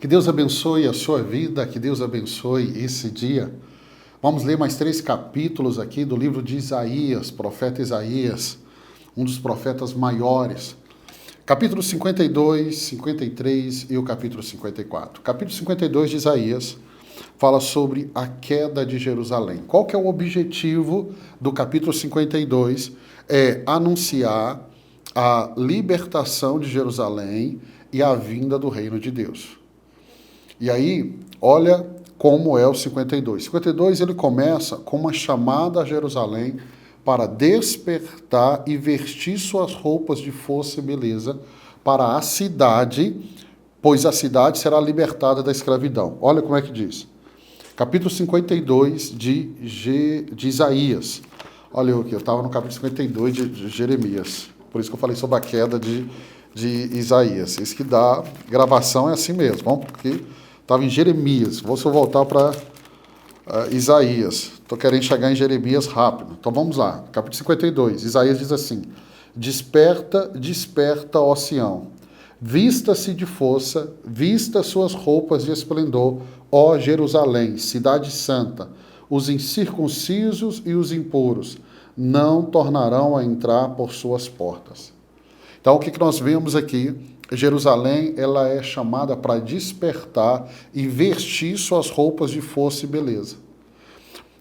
Que Deus abençoe a sua vida, que Deus abençoe esse dia. Vamos ler mais 3 capítulos aqui do livro de Isaías, profeta Isaías, um dos profetas maiores. Capítulo 52, 53 e o capítulo 54. O capítulo 52 de Isaías fala sobre a queda de Jerusalém. Qual que é o objetivo do capítulo 52? É anunciar a libertação de Jerusalém e a vinda do reino de Deus. E aí, olha como é o 52. 52 ele começa com uma chamada a Jerusalém para despertar e vestir suas roupas de força e beleza para a cidade, pois a cidade será libertada da escravidão. Olha como é que diz. Capítulo 52 de Isaías. Olha eu aqui, eu estava no capítulo 52 de Jeremias. Por isso que eu falei sobre a queda de Isaías. Isso que dá gravação é assim mesmo, vamos porque estava em Jeremias. Vou só voltar para Isaías. Estou querendo chegar em Jeremias rápido. Então vamos lá. Capítulo 52. Isaías diz assim: Desperta, desperta, ó Sião. Vista-se de força, vista suas roupas de esplendor, ó Jerusalém, cidade santa. Os incircuncisos e os impuros não tornarão a entrar por suas portas. Então o que nós vemos aqui? Jerusalém, ela é chamada para despertar e vestir suas roupas de força e beleza.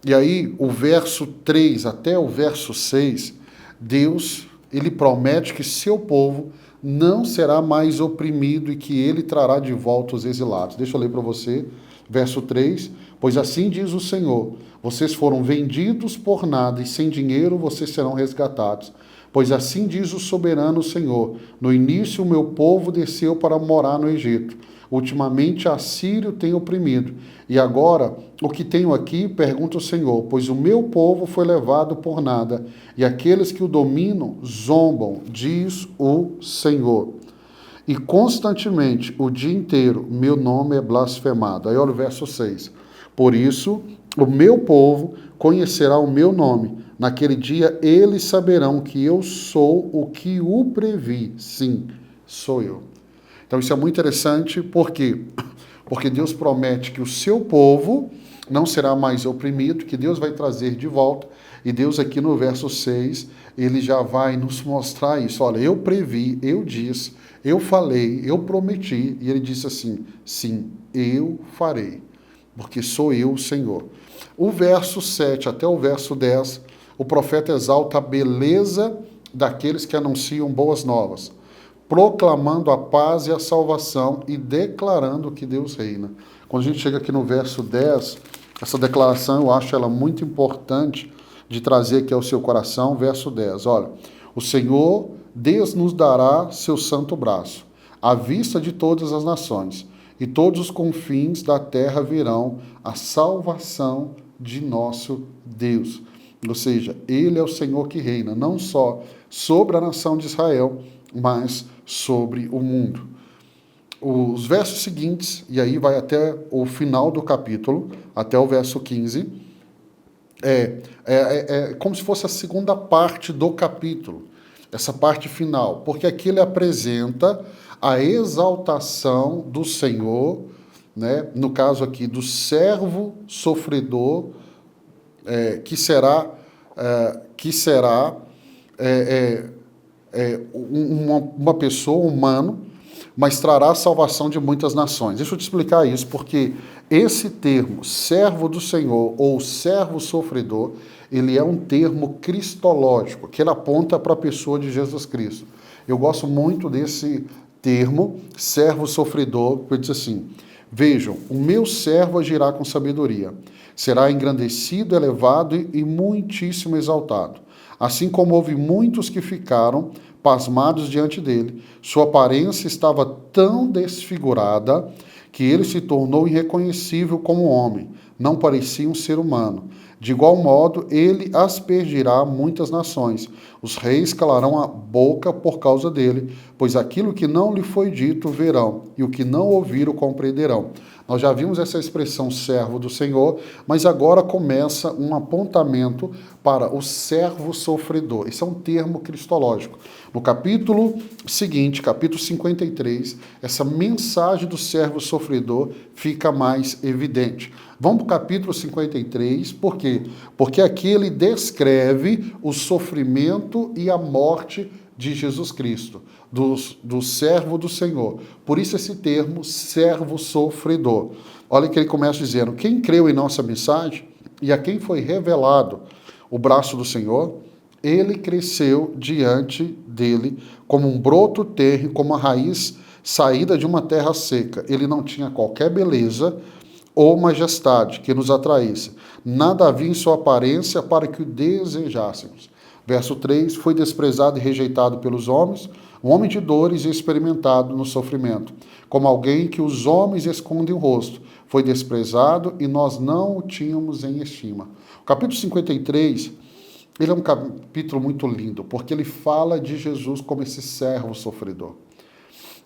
E aí, o verso 3 até o verso 6, Deus, ele promete que seu povo não será mais oprimido e que ele trará de volta os exilados. Deixa eu ler para você, verso 3. Pois assim diz o Senhor, vocês foram vendidos por nada e sem dinheiro vocês serão resgatados. Pois assim diz o soberano Senhor, no início o meu povo desceu para morar no Egito. Ultimamente Assírio tem oprimido. E agora, o que tenho aqui, pergunta o Senhor, pois o meu povo foi levado por nada, e aqueles que o dominam zombam, diz o Senhor. E constantemente, o dia inteiro, meu nome é blasfemado. Aí olha o verso 6. Por isso, o meu povo conhecerá o meu nome. Naquele dia, eles saberão que eu sou o que o previ. Sim, sou eu. Então, isso é muito interessante, por quê? Porque Deus promete que o seu povo não será mais oprimido, que Deus vai trazer de volta. E Deus aqui no verso 6, ele já vai nos mostrar isso. Olha, eu previ, eu disse, eu falei, eu prometi. E ele disse assim, sim, eu farei, porque sou eu o Senhor. O verso 7 até o verso 10, o profeta exalta a beleza daqueles que anunciam boas novas, proclamando a paz e a salvação e declarando que Deus reina. Quando a gente chega aqui no verso 10, essa declaração eu acho ela muito importante de trazer aqui ao seu coração, verso 10. Olha, o Senhor Deus nos dará seu santo braço, à vista de todas as nações, e todos os confins da terra virão a salvação de nosso Deus. Ou seja, ele é o Senhor que reina, não só sobre a nação de Israel, mas sobre o mundo. Os versos seguintes, e aí vai até o final do capítulo, até o verso 15, é como se fosse a segunda parte do capítulo, essa parte final, porque aqui ele apresenta a exaltação do Senhor, né? No caso aqui, do servo sofredor, que será uma pessoa, humano, mas trará a salvação de muitas nações. Deixa eu te explicar isso, porque esse termo, servo do Senhor ou servo sofredor, ele é um termo cristológico, que ele aponta para a pessoa de Jesus Cristo. Eu gosto muito desse termo, servo sofredor, porque ele diz assim, vejam, o meu servo agirá com sabedoria, será engrandecido, elevado e muitíssimo exaltado. Assim como houve muitos que ficaram pasmados diante dele, sua aparência estava tão desfigurada que ele se tornou irreconhecível como homem, não parecia um ser humano. De igual modo, ele aspergirá muitas nações. Os reis calarão a boca por causa dele, pois aquilo que não lhe foi dito verão, e o que não ouviram compreenderão. Nós já vimos essa expressão servo do Senhor, mas agora começa um apontamento para o servo sofredor. Isso é um termo cristológico. No capítulo seguinte, capítulo 53, essa mensagem do servo sofredor fica mais evidente. Vamos para o capítulo 53, por quê? Porque aqui ele descreve o sofrimento e a morte de Jesus Cristo, do servo do Senhor. Por isso esse termo, servo sofredor. Olha que ele começa dizendo, quem creu em nossa mensagem e a quem foi revelado o braço do Senhor, ele cresceu diante dele como um broto terre, como a raiz saída de uma terra seca. Ele não tinha qualquer beleza ou majestade que nos atraísse. Nada havia em sua aparência para que o desejássemos. Verso 3, foi desprezado e rejeitado pelos homens, um homem de dores e experimentado no sofrimento, como alguém que os homens escondem o rosto. Foi desprezado e nós não o tínhamos em estima. O capítulo 53, ele é um capítulo muito lindo, porque ele fala de Jesus como esse servo sofredor.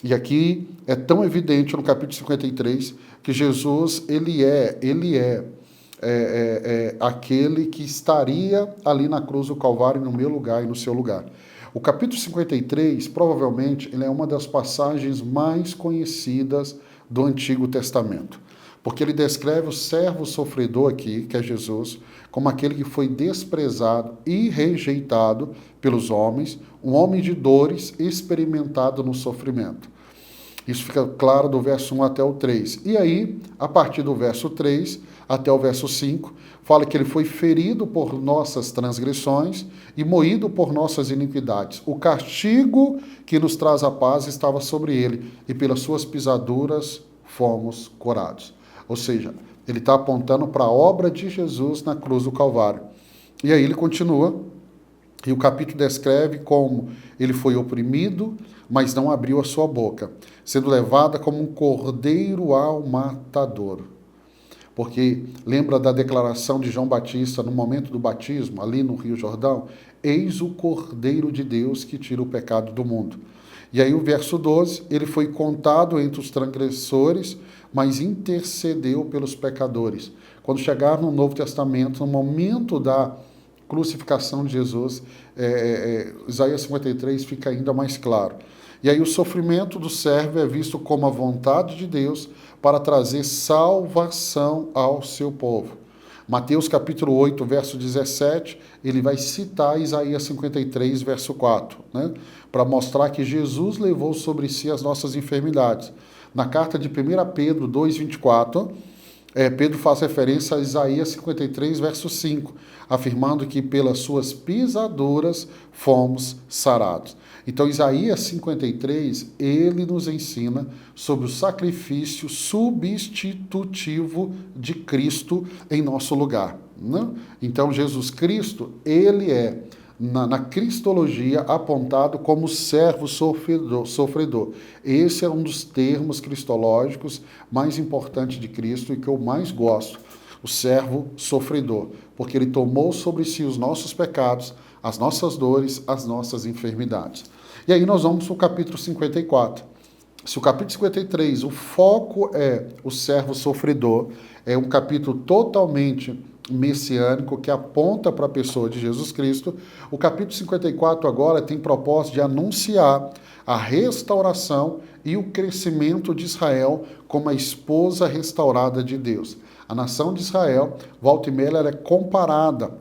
E aqui é tão evidente no capítulo 53 que Jesus, ele é aquele que estaria ali na cruz do Calvário no meu lugar e no seu lugar. O capítulo 53, provavelmente, ele é uma das passagens mais conhecidas do Antigo Testamento, porque ele descreve o servo sofredor aqui, que é Jesus, como aquele que foi desprezado e rejeitado pelos homens, um homem de dores experimentado no sofrimento. Isso fica claro do verso 1 até o 3. E aí, a partir do verso 3 até o verso 5, fala que ele foi ferido por nossas transgressões e moído por nossas iniquidades. O castigo que nos traz a paz estava sobre ele, e pelas suas pisaduras fomos curados. Ou seja, ele está apontando para a obra de Jesus na cruz do Calvário. E aí ele continua, e o capítulo descreve como ele foi oprimido, mas não abriu a sua boca, sendo levada como um cordeiro ao matadouro. Porque lembra da declaração de João Batista no momento do batismo, ali no Rio Jordão? Eis o Cordeiro de Deus que tira o pecado do mundo. E aí o verso 12, ele foi contado entre os transgressores, mas intercedeu pelos pecadores. Quando chegar no Novo Testamento, no momento da crucificação de Jesus, Isaías 53 fica ainda mais claro. E aí o sofrimento do servo é visto como a vontade de Deus para trazer salvação ao seu povo. Mateus capítulo 8, verso 17, ele vai citar Isaías 53, verso 4, né? Para mostrar que Jesus levou sobre si as nossas enfermidades. Na carta de 1 Pedro 2, 24, Pedro faz referência a Isaías 53, verso 5, afirmando que pelas suas pisaduras fomos sarados. Então, Isaías 53, ele nos ensina sobre o sacrifício substitutivo de Cristo em nosso lugar, né? Então, Jesus Cristo, ele é, na cristologia, apontado como servo sofredor. Esse é um dos termos cristológicos mais importantes de Cristo e que eu mais gosto, o servo sofredor, porque ele tomou sobre si os nossos pecados, as nossas dores, as nossas enfermidades. E aí nós vamos para o capítulo 54. Se o capítulo 53, o foco é o servo sofredor, é um capítulo totalmente messiânico que aponta para a pessoa de Jesus Cristo, o capítulo 54 agora tem propósito de anunciar a restauração e o crescimento de Israel como a esposa restaurada de Deus. A nação de Israel, volta e meia, ela é comparada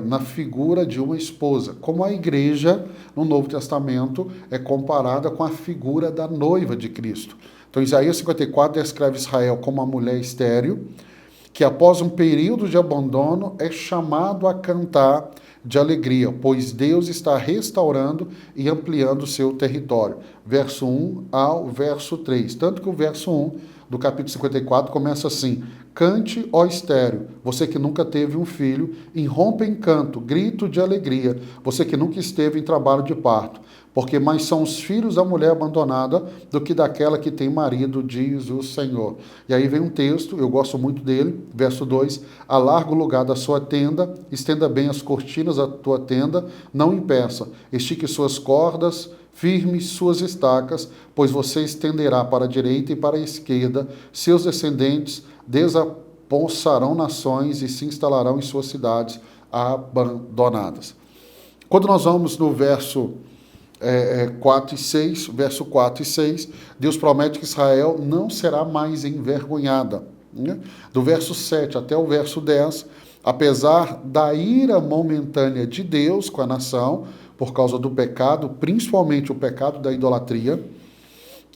na figura de uma esposa, como a igreja no Novo Testamento é comparada com a figura da noiva de Cristo. Então Isaías 54 descreve Israel como uma mulher estéril, que após um período de abandono é chamado a cantar de alegria, pois Deus está restaurando e ampliando o seu território. Verso 1 ao verso 3. Tanto que o verso 1 do capítulo 54 começa assim: Cante, ó estéril, você que nunca teve um filho, irrompa em canto, grito de alegria, você que nunca esteve em trabalho de parto, porque mais são os filhos da mulher abandonada do que daquela que tem marido, diz o Senhor. E aí vem um texto, eu gosto muito dele, verso 2, alarga o lugar da sua tenda, estenda bem as cortinas da tua tenda, não impeça, estique suas cordas, firme suas estacas, pois você estenderá para a direita e para a esquerda, seus descendentes desapossarão nações e se instalarão em suas cidades abandonadas. Quando nós vamos no verso 4 e 6, verso 4 e 6, Deus promete que Israel não será mais envergonhada. Né? Do verso 7 até o verso 10, apesar da ira momentânea de Deus com a nação, por causa do pecado, principalmente o pecado da idolatria,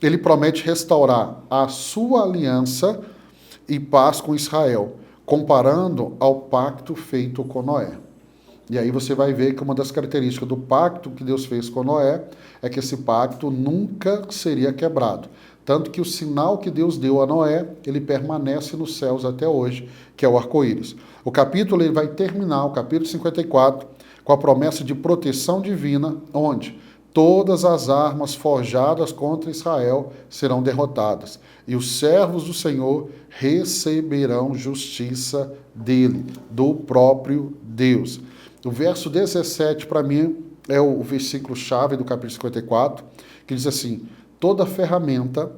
ele promete restaurar a sua aliança e paz com Israel, comparando ao pacto feito com Noé. E aí você vai ver que uma das características do pacto que Deus fez com Noé é que esse pacto nunca seria quebrado. Tanto que o sinal que Deus deu a Noé, ele permanece nos céus até hoje, que é o arco-íris. O capítulo ele vai terminar, o capítulo 54, com a promessa de proteção divina, onde todas as armas forjadas contra Israel serão derrotadas, e os servos do Senhor receberão justiça dele, do próprio Deus. O verso 17, para mim, é o versículo-chave do capítulo 54, que diz assim: toda ferramenta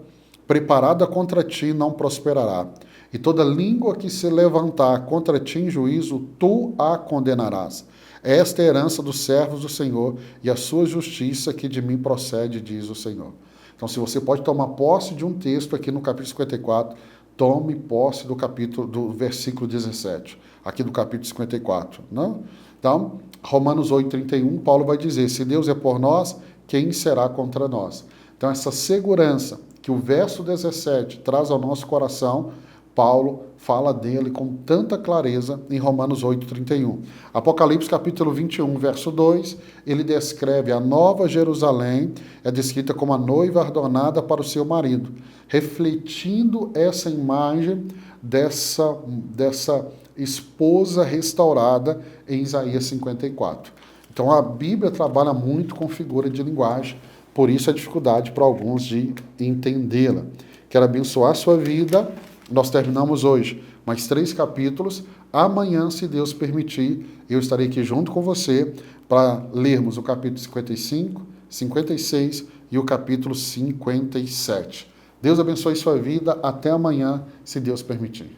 preparada contra ti não prosperará, e toda língua que se levantar contra ti em juízo, tu a condenarás. Esta é a herança dos servos do Senhor e a sua justiça que de mim procede, diz o Senhor. Então, se você pode tomar posse de um texto aqui no capítulo 54, tome posse do versículo 17, aqui do capítulo 54. Não? Então, Romanos 8,31, Paulo vai dizer, se Deus é por nós, quem será contra nós? Então, essa segurança que o verso 17 traz ao nosso coração, Paulo fala dele com tanta clareza em Romanos 8,31. Apocalipse capítulo 21, verso 2, ele descreve a nova Jerusalém, é descrita como a noiva adornada para o seu marido, refletindo essa imagem dessa esposa restaurada em Isaías 54. Então a Bíblia trabalha muito com figura de linguagem, por isso a dificuldade para alguns de entendê-la. Quero abençoar a sua vida. Nós terminamos hoje mais 3 capítulos. Amanhã, se Deus permitir, eu estarei aqui junto com você para lermos o capítulo 55, 56 e o capítulo 57. Deus abençoe sua vida. Até amanhã, se Deus permitir.